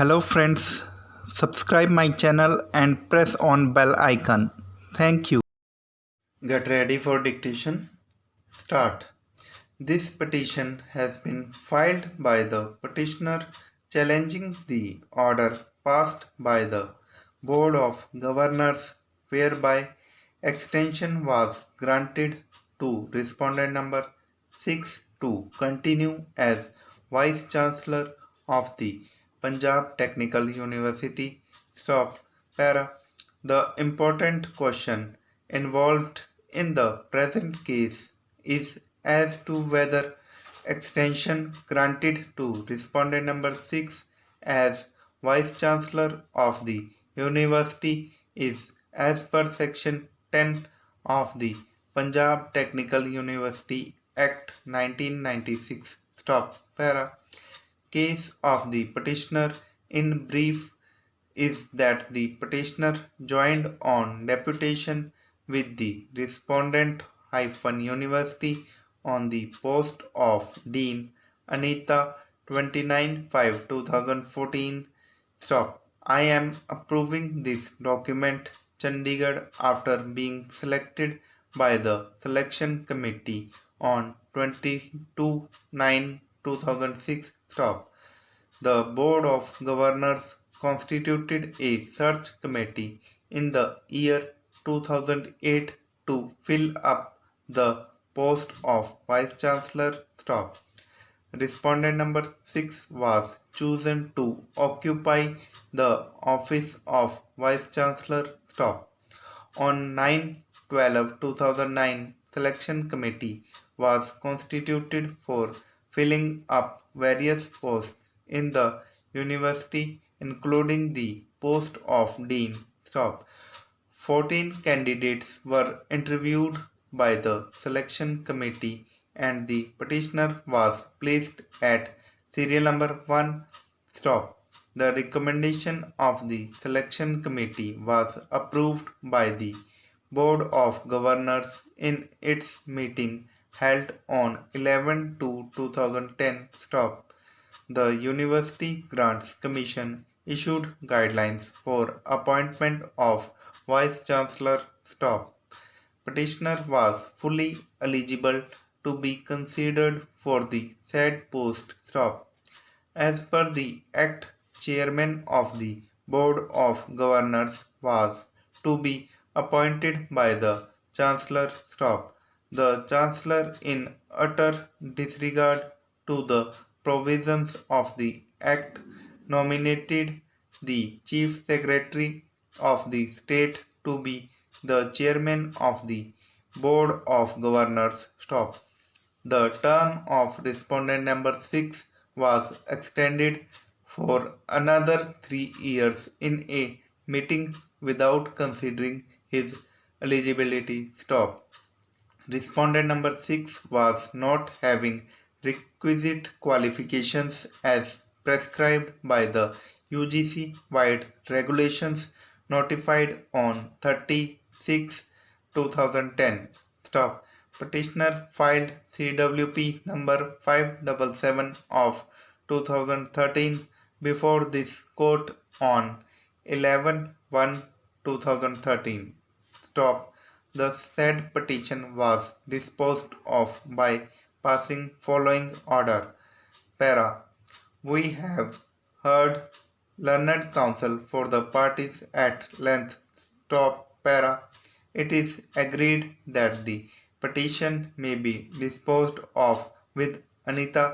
Hello friends, subscribe my channel and press on bell icon. Thank you. Get ready for dictation. Start. This petition has been filed by the petitioner challenging the order passed by the Board of Governors whereby extension was granted to respondent number 6 to continue as Vice Chancellor of the Punjab Technical University. Stop. Para. The important question involved in the present case is as to whether extension granted to respondent number 6 as Vice Chancellor of the University is as per section 10 of the Punjab Technical University Act 1996. Stop. Para. Case of the petitioner in brief is that the petitioner joined on deputation with the respondent-university on the post of Dean Anita 29/5/2014. Stop. I am approving this document Chandigarh after being selected by the selection committee on 22/9/2006. Stop. The Board of Governors constituted a search committee in the year 2008 to fill up the post of Vice Chancellor. Stop. Respondent number 6 was chosen to occupy the office of Vice Chancellor. Stop. On 9/12/2009, selection committee was constituted for filling up various posts in the university including the post of dean. Stop. 14 candidates were interviewed by the selection committee and the petitioner was placed at serial number 1. Stop. The recommendation of the selection committee was approved by the Board of Governors in its meeting held on 11/2/2010. Stop. The University Grants Commission issued guidelines for appointment of Vice Chancellor. Stop. Petitioner was fully eligible to be considered for the said post. Stop. As per the Act, Chairman of the Board of Governors was to be appointed by the Chancellor. Stop. The Chancellor, in utter disregard to the provisions of the Act, nominated the Chief Secretary of the State to be the Chairman of the Board of Governors. Stop. The term of respondent number 6 was extended for another 3 years in a meeting without considering his eligibility. Stop. Respondent number 6 was not having requisite qualifications as prescribed by the UGC wide regulations notified on 30/6/2010. Stop. Petitioner filed CWP number 577 of 2013 before this court on 11/1/2013. Stop. The said petition was disposed of by passing following order. Para. We have heard learned counsel for the parties at length. Stop. Para. It is agreed that the petition may be disposed of with Anita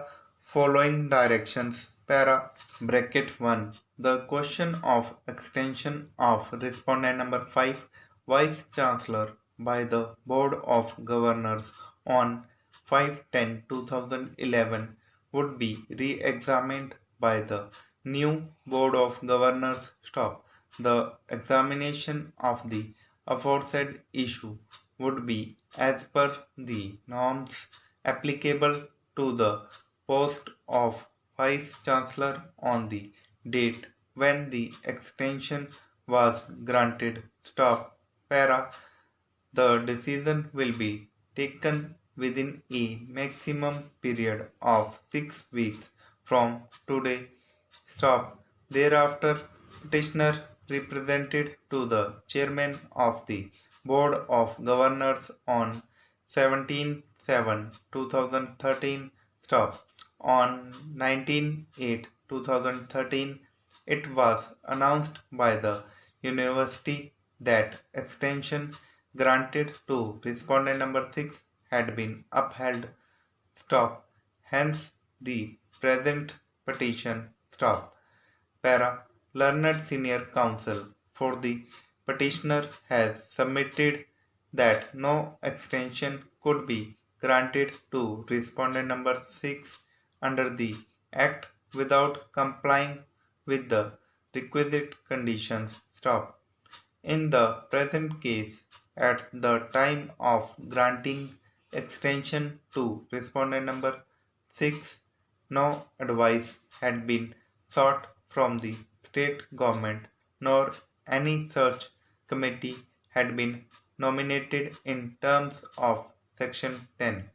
following directions. Para. Bracket 1. The question of extension of respondent number 5 Vice Chancellor by the Board of Governors on 5/10/2011 would be re-examined by the new Board of Governors. Stop. The examination of the aforesaid issue would be as per the norms applicable to the post of Vice Chancellor on the date when the extension was granted. Stop. Para. The decision will be taken within a maximum period of 6 weeks from today. Stop. Thereafter, petitioner represented to the chairman of the Board of Governors on 17/7/2013. On 19/8/2013, it was announced by the university that extension granted to respondent number 6 had been upheld. Hence, the present petition. Para. Learned Senior Counsel for the petitioner has submitted that no extension could be granted to respondent number 6 under the Act without complying with the requisite conditions. In the present case, at the time of granting extension to respondent number 6, no advice had been sought from the state government, nor any search committee had been nominated in terms of Section 10.